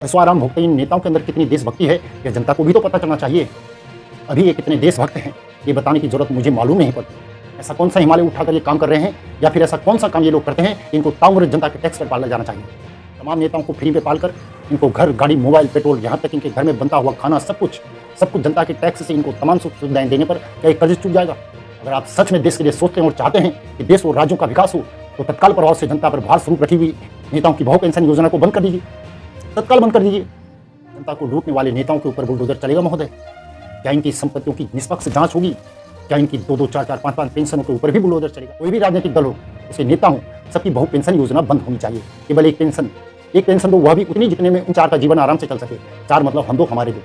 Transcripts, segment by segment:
ऐशो-आराम भोगते इन नेताओं के अंदर कितनी देशभक्ति है, यह जनता को भी तो पता चलना चाहिए। अभी ये कितने देशभक्त हैं, ये बताने की ज़रूरत मुझे मालूम नहीं पड़ती। ऐसा कौन सा हिमालय उठाकर ये काम कर रहे हैं, या फिर ऐसा कौन सा काम ये लोग करते हैं, इनको ताउम्र जनता के टैक्स पर पाला जाना चाहिए। तमाम नेताओं को फ्री में पालकर इनको घर, गाड़ी, मोबाइल, पेट्रोल, यहाँ तक इनके घर में बनता हुआ खाना, सब कुछ जनता के टैक्स से इनको तमाम सुख सुविधाएं देने पर क्या ये कर्ज चूक जाएगा? अगर आप सच में देश के लिए सोचते हैं और चाहते हैं कि देश और राज्यों का विकास हो, तो तत्काल प्रभाव से जनता पर भार स्वरूप रखी हुई नेताओं की बहु पेंशन योजना को बंद कर दीजिए, तत्काल बंद कर दीजिए। जनता को लूटने वाले नेताओं के ऊपर बुलडोजर चलेगा महोदय? क्या इनकी संपत्तियों की निष्पक्ष जांच होगी? क्या इनकी 2-2, 4-4, 5-5 पेंशनों के ऊपर भी बुलडोजर चलेगा? कोई भी राजनीतिक दल हो, उसे नेता हो, सबकी बहु पेंशन योजना बंद होनी चाहिए। केवल एक पेंशन दो, वह भी उतनी जितने में उन 4 का जीवन आराम से चल सके। 4 मतलब हम दो, हमारे दो।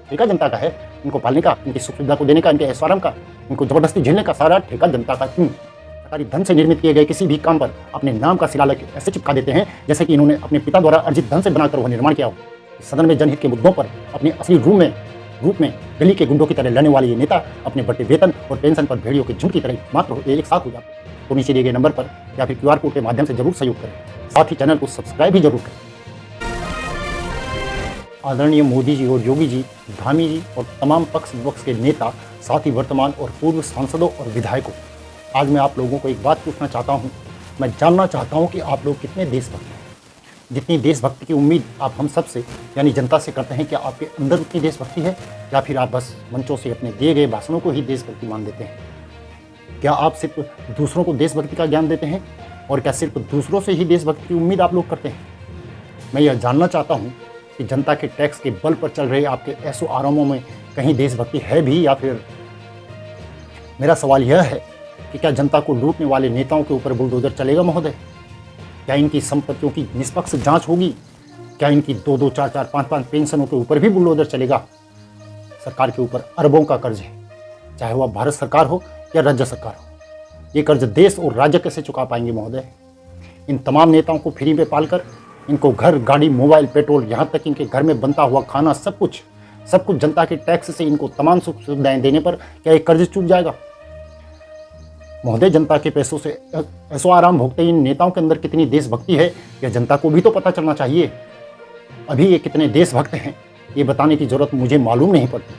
ठेका जनता का है, इनको पालने का, इनकी सुख सुविधा को देने का, इनके ऐशो-आराम का, इनको जबरदस्ती झेलने का सारा ठेका जनता का क्यों? सरकारी धन से निर्मित किए गए किसी भी काम पर अपने नाम का शिलालेख ऐसे चिपका देते हैं जैसे कि इन्होंने अपने पिता द्वारा अर्जित धन से बनाकर वह निर्माण किया हो। सदन में जनहित के मुद्दों पर अपने असली रूप में गली के गुंडों की तरह लड़ने वाले ये नेता अपने बढ़ते वेतन और पेंशन पर भेड़ियों के झुंड की तरह मात्र एक साथ हो जाते हैं। तो नीचे दिए गए नंबर पर या फिर QR कोड के माध्यम से जरूर सहयोग करें। साथ ही चैनल को सब्सक्राइब भी जरूर करें। आदरणीय मोदी जी और योगी जी, धामी जी और तमाम पक्ष विपक्ष के नेता, साथ ही वर्तमान और पूर्व सांसदों और विधायकों, आज मैं आप लोगों को एक बात पूछना चाहता हूँ। मैं जानना चाहता हूँ कि आप लोग कितने देशभक्त हैं। जितनी देशभक्ति की उम्मीद आप हम सब से यानी जनता से करते हैं, क्या आपके अंदर उतनी देशभक्ति है, या फिर आप बस मंचों से अपने दिए गए भाषणों को ही देशभक्ति मान देते हैं? क्या आप सिर्फ दूसरों को देशभक्ति का ज्ञान देते हैं, और क्या सिर्फ दूसरों से ही देशभक्ति की उम्मीद आप लोग करते हैं? मैं यह जानना चाहता हूँ कि जनता के टैक्स के बल पर चल रहे आपके ऐशो-आरामों में कहीं देशभक्ति है भी, या फिर मेरा सवाल यह है कि क्या जनता को लूटने वाले नेताओं के ऊपर बुलडोजर चलेगा महोदय? क्या इनकी संपत्तियों की निष्पक्ष जांच होगी? क्या इनकी 2-2, 4-4, 5-5 पेंशनों के ऊपर भी बुलडोजर चलेगा? सरकार के ऊपर अरबों का कर्ज है, चाहे वह भारत सरकार हो या राज्य सरकार हो। ये कर्ज देश और राज्य कैसे चुका पाएंगे महोदय? इन तमाम नेताओं को फ्री में पालकर इनको घर, गाड़ी, मोबाइल, पेट्रोल, यहाँ तक इनके घर में बनता हुआ खाना, सब कुछ जनता के टैक्स से इनको तमाम सुख सुविधाएं देने पर क्या ये कर्ज चूक जाएगा? महोदय, जनता के पैसों से ऐशो-आराम भोगते इन नेताओं के अंदर कितनी देशभक्ति है, यह जनता को भी तो पता चलना चाहिए। अभी ये कितने देशभक्त हैं, ये बताने की ज़रूरत मुझे मालूम नहीं पड़ती।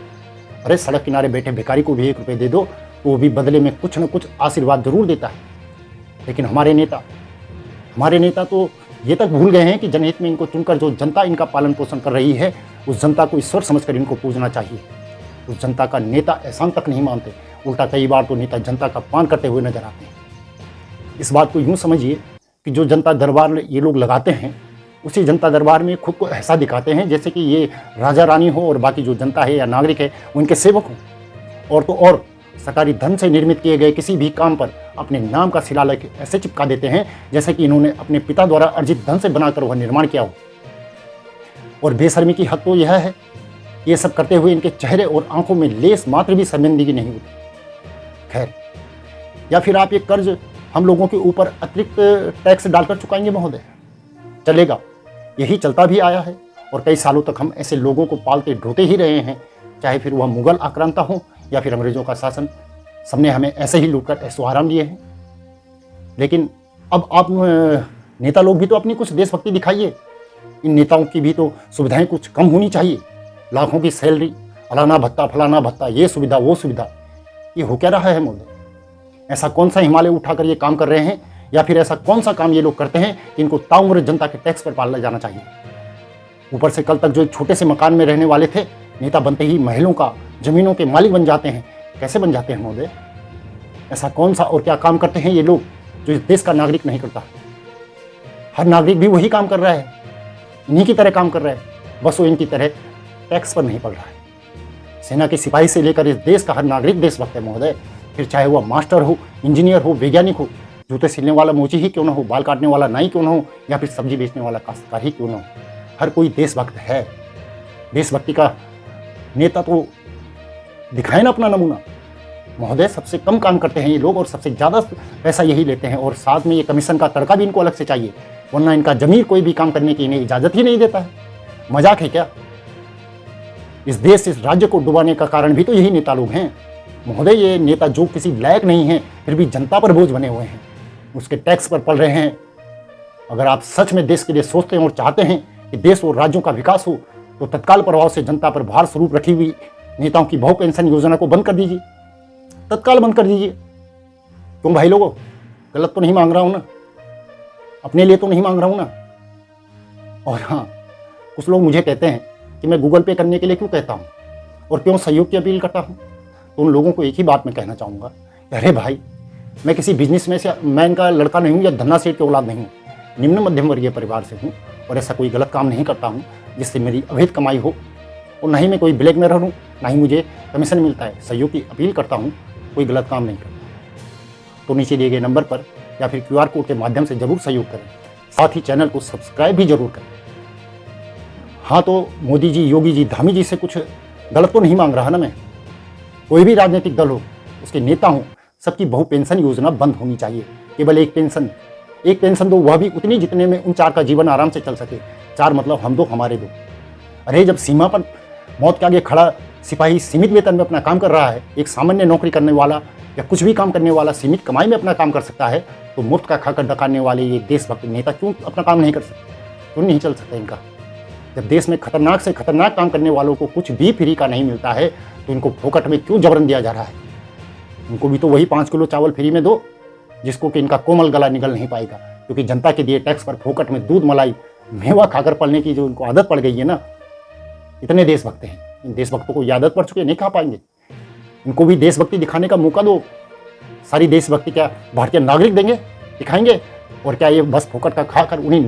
अरे सड़क किनारे बैठे भिखारी को भी 1 रुपये दे दो तो वो भी बदले में कुछ न कुछ आशीर्वाद जरूर देता है। लेकिन हमारे नेता तो ये तक भूल गए हैं कि जनहित में इनको चुनकर जो जनता इनका पालन पोषण कर रही है, उस जनता को ईश्वर समझकर इनको पूजना चाहिए। उस जनता का नेता एहसान तक नहीं मानते, उल्टा कई बार तो नेता जनता का पान करते हुए नजर आते हैं। इस बात को यूँ समझिए कि जो जनता दरबार ये लोग लगाते हैं, उसी जनता दरबार में खुद को ऐसा दिखाते हैं जैसे कि ये राजा रानी हो और बाकी जो जनता है या नागरिक है वो इनके सेवक हों। और तो और सरकारी धन से निर्मित किए गए किसी भी काम पर अपने नाम का शिलालेख ऐसे चिपका देते हैं जैसे कि इन्होंने अपने पिता द्वारा अर्जित धन से बनाकर वह निर्माण किया हो। और बेशर्मी की हद तो यह है, ये सब करते हुए इनके चेहरे और आंखों में लेस मात्र भी शर्मिंदगी नहीं होती। खैर, या फिर आप ये कर्ज हम लोगों के ऊपर अतिरिक्त टैक्स डालकर चुकाएंगे महोदय? चलेगा, यही चलता भी आया है और कई सालों तक हम ऐसे लोगों को पालते ढोते ही रहे हैं, चाहे फिर वह मुगल आक्रांता हो या फिर अंग्रेजों का शासन। सबने हमें ऐसे ही लूटकर ऐशो-आराम दिए हैं। लेकिन अब आप नेता लोग भी तो अपनी कुछ देशभक्ति दिखाइए। इन नेताओं की भी तो सुविधाएं कुछ कम होनी चाहिए। लाखों की सैलरी, फलाना भत्ता फलाना भत्ता, ये सुविधा वो सुविधा, ये हो क्या रहा है महोदय? ऐसा कौन सा हिमालय उठाकर ये काम कर रहे हैं, या फिर ऐसा कौन सा काम ये लोग करते हैं कि इनको ताउम्र जनता के टैक्स पर पाला जाना चाहिए? ऊपर से कल तक जो एक छोटे से मकान में रहने वाले थे, नेता बनते ही महलों का, जमीनों के मालिक बन जाते हैं। कैसे बन जाते हैं महोदय? ऐसा कौन सा और क्या काम करते हैं ये लोग जो इस देश का नागरिक नहीं करता? हर नागरिक भी वही काम कर रहा है, इन्हीं की तरह काम कर रहा है, बस वो इनकी तरह टैक्स पर नहीं पड़ रहा है। सेना के सिपाही से लेकर इस देश का हर नागरिक देशभक्त है महोदय। फिर चाहे वह मास्टर हो, इंजीनियर हो, वैज्ञानिक हो, जूते सिलने वाला मोची ही क्यों ना हो, बाल काटने वाला नाई क्यों ना हो, या फिर सब्जी बेचने वाला काश्तकार ही क्यों ना हो, हर कोई देशभक्त है। देशभक्ति का नेता तो दिखाए ना अपना नमूना। महोदय, सबसे कम काम करते हैं ये लोग और सबसे ज़्यादा पैसा यही लेते हैं, और साथ में ये कमीशन का तड़का भी इनको अलग से चाहिए, वरना इनका जमीर कोई भी काम करने की इन्हें इजाज़त ही नहीं देता है। मजाक है क्या? इस देश, इस राज्य को डुबाने का कारण भी तो यही नेता लोग हैं महोदय। ये नेता जो किसी लायक नहीं है फिर भी जनता पर बोझ बने हुए हैं, उसके टैक्स पर पल रहे हैं। अगर आप सच में देश के लिए सोचते हैं और चाहते हैं कि देश और राज्यों का विकास हो, तो तत्काल प्रभाव से जनता पर भार स्वरूप रखी हुई नेताओं की बहु पेंशन योजना को बंद कर दीजिए, तत्काल बंद कर दीजिए। क्यों भाई लोगों, गलत तो नहीं मांग रहा हूं ना, अपने लिए तो नहीं मांग रहा हूं ना। और हाँ, कुछ लोग मुझे कहते हैं कि मैं गूगल पे करने के लिए क्यों कहता हूं और क्यों सहयोग की अपील करता हूं, तो उन लोगों को एक ही बात मैं कहना चाहूँगा, अरे भाई, मैं किसी बिजनेस में से मैन का लड़का नहीं हूँ या धन्ना सेठ की औलाद नहीं हूँ, निम्न मध्यम वर्गीय परिवार से हूँ और ऐसा कोई गलत काम नहीं करता हूँ जिससे मेरी अवैध कमाई हो, और ना ही मैं कोई ब्लैकमेलर हूँ, ना ही मुझे कमीशन मिलता है। सहयोग की अपील करता हूँ, कोई गलत काम नहीं करता। तो नीचे दिए गए नंबर पर या फिर QR कोड के माध्यम से जरूर सहयोग करें, साथ ही चैनल को सब्सक्राइब भी जरूर करें। हाँ, तो मोदी जी, योगी जी, धामी जी से कुछ गलत तो नहीं मांग रहा ना मैं। कोई भी राजनीतिक दल हो, उसके नेता हो, सबकी बहु पेंशन योजना बंद होनी चाहिए। केवल एक पेंशन दो, वह भी उतनी जितने में उन 4 का जीवन आराम से चल सके। 4 मतलब हम दो, हमारे दो। अरे जब सीमा पर मौत के आगे खड़ा सिपाही सीमित वेतन में अपना काम कर रहा है, एक सामान्य नौकरी करने वाला या कुछ भी काम करने वाला सीमित कमाई में अपना काम कर सकता है, तो मुफ्त का खाकर डकारने वाले ये देशभक्त नेता क्यों अपना काम नहीं कर सकते, क्यों नहीं चल सकता इनका। जब देश में खतरनाक से खतरनाक काम करने वालों को कुछ भी फ्री का नहीं मिलता है, तो इनको फोकट में क्यों जबरन दिया जा रहा है। इनको भी तो वही 5 किलो चावल फ्री में दो, जिसको कि इनका कोमल गला निगल नहीं पाएगा, क्योंकि जनता के दिए टैक्स पर फोकट में दूध मलाई मेवा खाकर पलने की जो इनको आदत पड़ गई है ना। इतने देशभक्त हैं, इन देशभक्तों को ये आदत पड़ चुकी है, नहीं खा पाएंगे। इनको भी देशभक्ति दिखाने का मौका दो। सारी देशभक्ति क्या भारतीय नागरिक देंगे, दिखाएंगे? और क्या ये बस फोकट का खाकर उन्हीं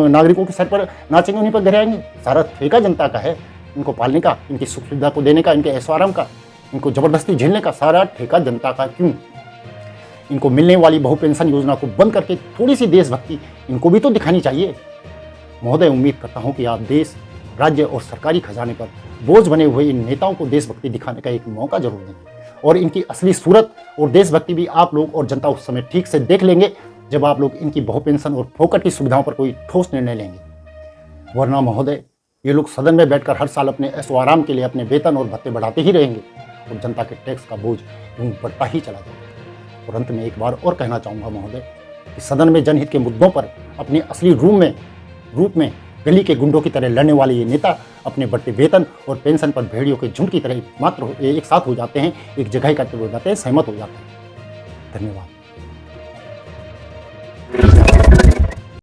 नागरिकों के सर पर नाचेंगे, उन्हीं पर गिराएंगे? सारा ठेका जनता का है, इनको पालने का, इनकी सुख सुविधा को देने का, इनके ऐशो आराम का, इनको जबरदस्ती झेलने का सारा ठेका जनता का क्यों? इनको मिलने वाली बहु पेंशन योजना को बंद करके थोड़ी सी देशभक्ति इनको भी तो दिखानी चाहिए। महोदय, उम्मीद करता हूँ कि आप देश, राज्य और सरकारी खजाने पर बोझ बने हुए इन नेताओं को देशभक्ति दिखाने का एक मौका जरूर दें, और इनकी असली सूरत और देशभक्ति भी आप लोग और जनता उस समय ठीक से देख लेंगे, जब आप लोग इनकी बहु पेंशन और फोकट की सुविधाओं पर कोई ठोस निर्णय लेंगे। वरना महोदय, ये लोग सदन में बैठकर हर साल अपने ऐशो आराम के लिए अपने वेतन और भत्ते बढ़ाते ही रहेंगे और जनता के टैक्स का बोझ यूं बढ़ता ही चला जाएगा। और अंत में एक बार और कहना चाहूँगा महोदय, कि सदन में जनहित के मुद्दों पर अपने असली रूप में गली के गुंडों की तरह लड़ने वाले ये नेता अपने बढ़ते वेतन और पेंशन पर भेड़ियों के झुंड की तरह मात्र एक साथ हो जाते हैं, एक जगह इकट्ठे हो जाते हैं, सहमत हो जाते हैं। धन्यवाद।